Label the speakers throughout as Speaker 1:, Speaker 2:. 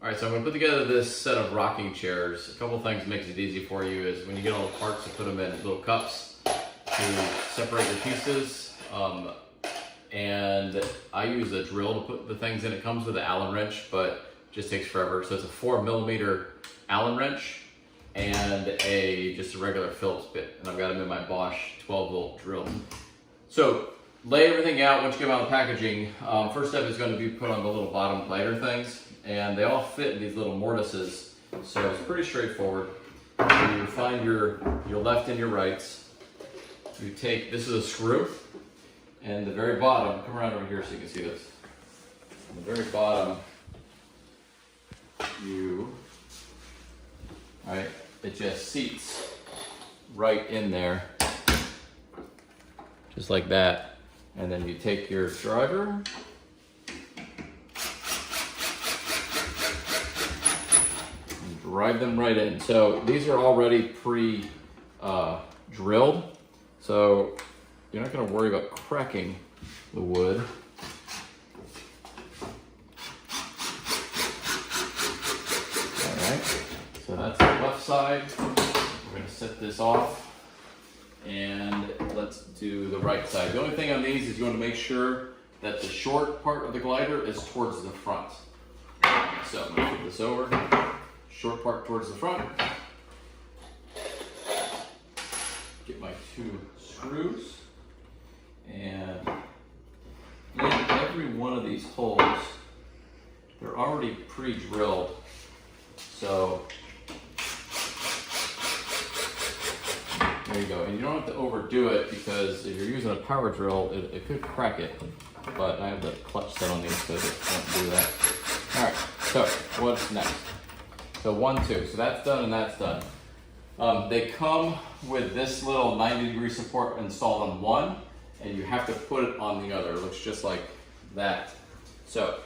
Speaker 1: All right, so I'm gonna put together this set of rocking chairs. A couple things makes it easy for you is when you get all the parts, you put them in little cups to separate your pieces. And I use a drill to put the things in. It comes with an Allen wrench, but it just takes forever. So it's a 4mm Allen wrench and just a regular Phillips bit. And I've got them in my Bosch 12-volt drill. So lay everything out. Once you get out the packaging, first step is going to be put on the little bottom glider things. And they all fit in these little mortises. So it's pretty straightforward. You find your left and your rights. You take, this is a screw. And the very bottom, come around over here so you can see this. On the very bottom, it just seats right in there, just like that. And then you take your driver, and drive them right in. So these are already pre-drilled. So you're not going to worry about cracking the wood. All right, so that's the left side. We're going to set this off, and let's do the right side. The only thing on these is you want to make sure that the short part of the glider is towards the front. So I'm going to flip this over, short part towards the front. Get my 2 screws. And in every one of these holes, they're already pre-drilled. So there you go. And you don't have to overdo it because if you're using a power drill, it could crack it. But I have the clutch set on these so it won't do that. All right, so what's next? So 1, 2, so that's done and that's done. They come with this little 90-degree support installed on one, and you have to put it on the other. It looks just like that. So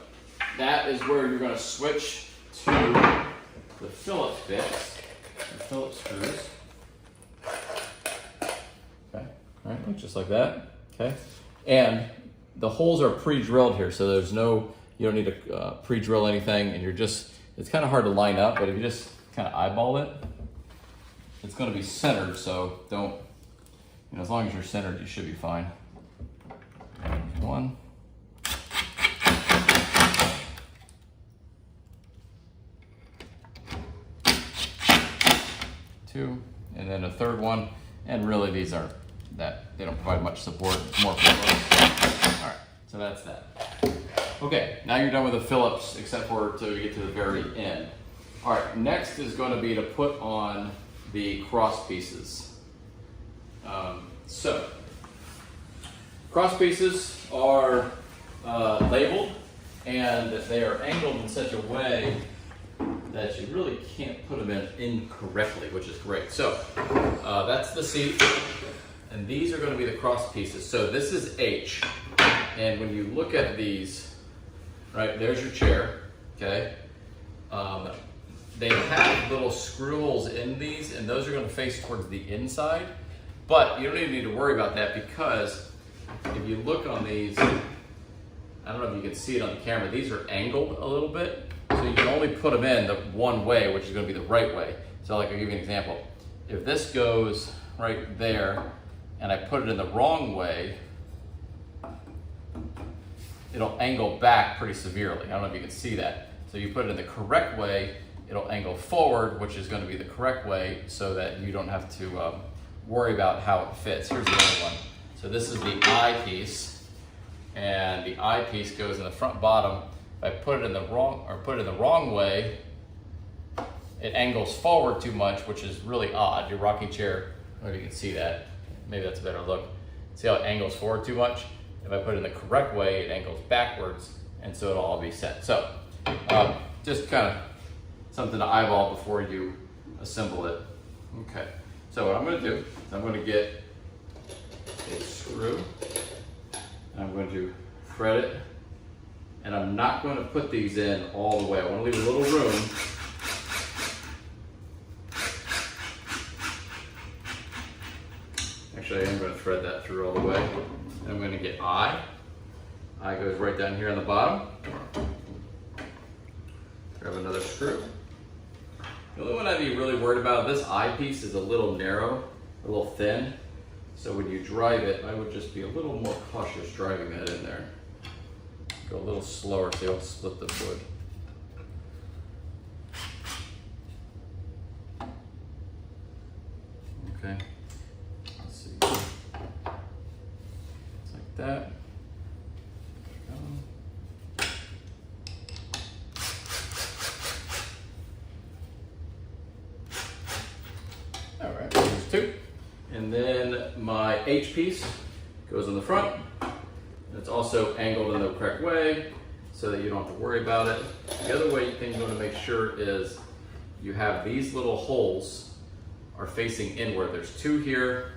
Speaker 1: that is where you're going to switch to the Phillips bits, the Phillips screws. Okay, all right, looks just like that. Okay, and the holes are pre-drilled here, so there's no, you don't need to pre-drill anything, and it's kind of hard to line up, but if you just kind of eyeball it, it's going to be centered, so don't, as long as you're centered, you should be fine. 1. 2, and then a third one. And really these aren't that, they don't provide much support, more for those. All right, so that's that. Okay, now you're done with the Phillips, except for till you get to the very end. All right, next is going to be to put on the cross pieces. So, cross pieces are labeled, and they are angled in such a way that you really can't put them in incorrectly, which is great. So, that's the seat, and these are going to be the cross pieces. So this is H, and when you look at these, right, there's your chair, okay? They have little screw holes in these, and those are going to face towards the inside. But you don't even need to worry about that, because if you look on these, I don't know if you can see it on the camera, these are angled a little bit. So you can only put them in the one way, which is going to be the right way. So like, I'll give you an example. If this goes right there, and I put it in the wrong way, it'll angle back pretty severely. I don't know if you can see that. So you put it in the correct way, it'll angle forward, which is going to be the correct way, so that you don't have to worry about how it fits. Here's the other one. So this is the eyepiece, and the eyepiece goes in the front bottom. If I put it in the wrong way, it angles forward too much, which is really odd. Your rocking chair, I don't know if you can see that. Maybe that's a better look. See how it angles forward too much? If I put it in the correct way, it angles backwards, and so it'll all be set. So just kind of something to eyeball before you assemble it. Okay, so what I'm going to do is I'm going to get a screw, and I'm going to thread it, and I'm not going to put these in all the way. I want to leave a little room. Actually, I'm going to thread that through all the way. I'm going to get I. I goes right down here on the bottom. Grab another screw. The only one I'd be really worried about, this eyepiece is a little narrow, a little thin. So when you drive it, I would just be a little more cautious driving that in there. Go a little slower so you don't split the wood. Okay, let's see. Just like that. All right, there's two. And then my H piece goes in the front. It's also angled in the correct way so that you don't have to worry about it. The other way you want to make sure is you have these little holes are facing inward. There's two here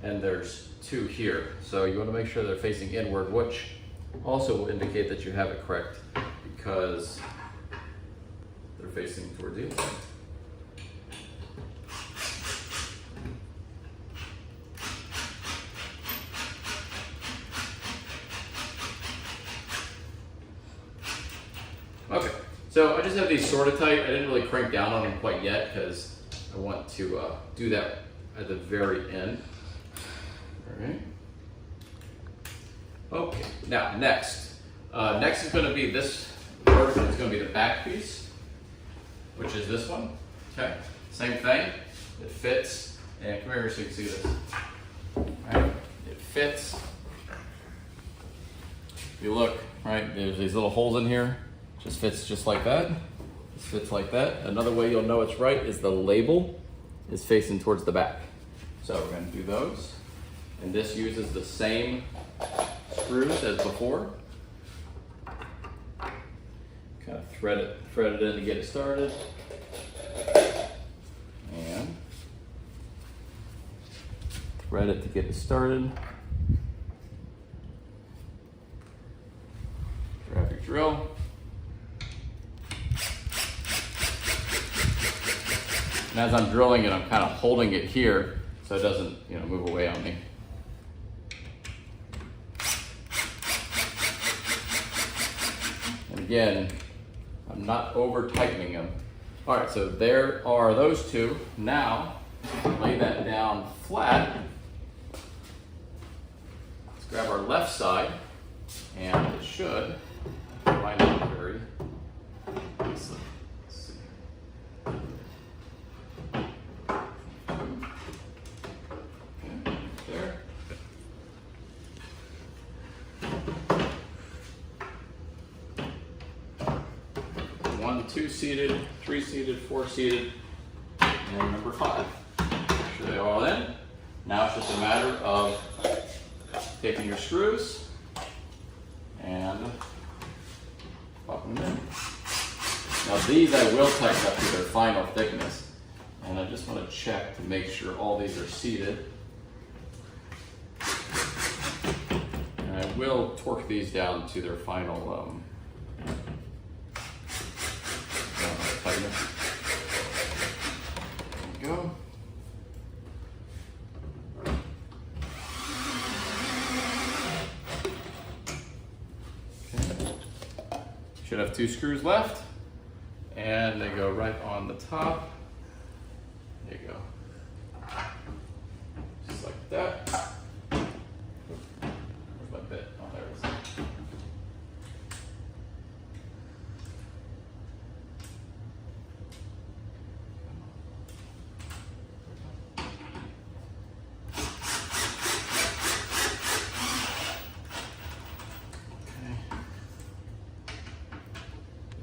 Speaker 1: and there's two here. So you want to make sure they're facing inward, which also will indicate that you have it correct because they're facing towards the inside. Okay, so I just have these sort of tight. I didn't really crank down on them quite yet because I want to do that at the very end. All right. Okay, now next. Next is going to be this version. It's going to be the back piece, which is this one. Okay, same thing. It fits. And come here so you can see this. All right, it fits. If you look, right, there's these little holes in here. Just fits just like that. Just fits like that. Another way you'll know it's right is the label is facing towards the back. So we're going to do those. And this uses the same screws as before. Kind of thread it in to get it started. And thread it to get it started. Grab your drill. And as I'm drilling it, I'm kind of holding it here so it doesn't, move away on me. And again, I'm not over tightening them. All right, so there are those two. Now, lay that down flat. Let's grab our left side, and it should line up very nicely. One, two seated, three seated, four seated, and number 5. Make sure they're all in. Now it's just a matter of taking your screws and popping them in. Now these I will tighten up to their final thickness, and I just want to check to make sure all these are seated. And I will torque these down to their final tightness. There we go. Okay. Should have 2 screws left, and they go right on the top. There you go. Just like that. Where's my bit? Oh, there it is.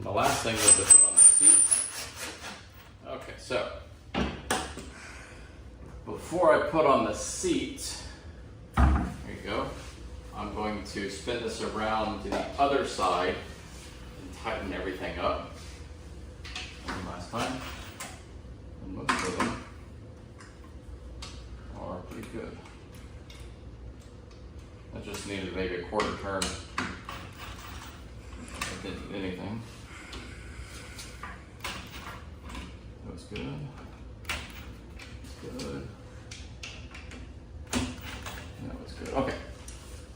Speaker 1: The last thing is to put on the seat. Okay, so before I put on the seat, there you go, I'm going to spin this around to the other side and tighten everything up. One last time. And most of them are pretty good. I just needed maybe a quarter turn. I didn't do anything. That was good. That's good. That was good. Okay.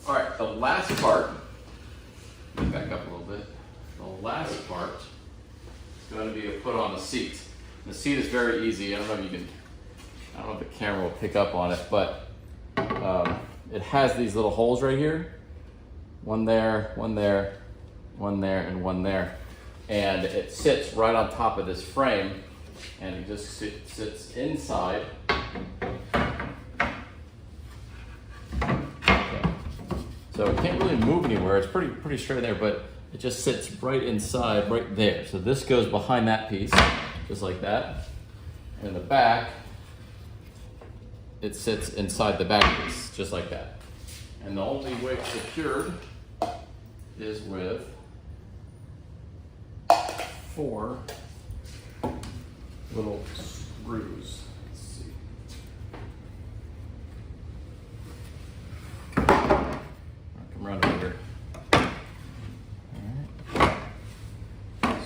Speaker 1: All right. The last part. Let me back up a little bit. The last part going to be put on the seat. The seat is very easy. I don't know if the camera will pick up on it, but it has these little holes right here. One there, one there, one there, and one there. And it sits right on top of this frame, and it just sits inside. Okay. So it can't really move anywhere. It's pretty straight there, but it just sits right inside, right there. So this goes behind that piece, just like that. And in the back, it sits inside the back piece, just like that. And the only way it's secured is with 4 little screws. Let's see. Come around over here.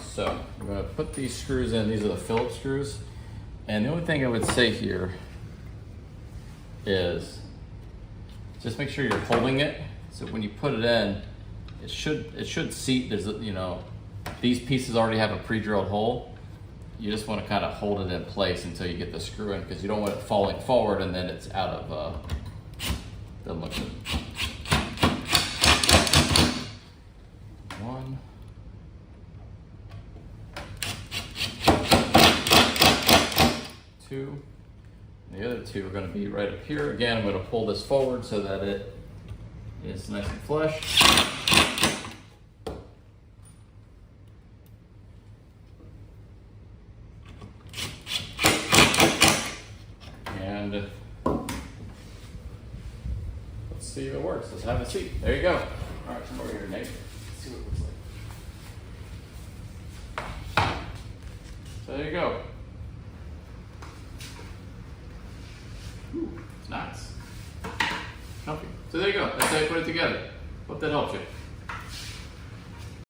Speaker 1: So I'm going to put these screws in. These are the Phillips screws. And the only thing I would say here is just make sure you're holding it. So when you put it in, it should seat. There's these pieces already have a pre-drilled hole. You just want to kind of hold it in place until you get the screw in, because you don't want it falling forward and then it's out of doesn't look good. 1. 2. The other 2 are going to be right up here. Again, I'm going to pull this forward so that it is nice and flush. And let's see if it works. Let's have a seat. There you go. All right, come over here, Nate. Let's see what it looks like. So there you go. Ooh, it's nice. Comfy. So there you go. That's how you put it together. Hope that helps you.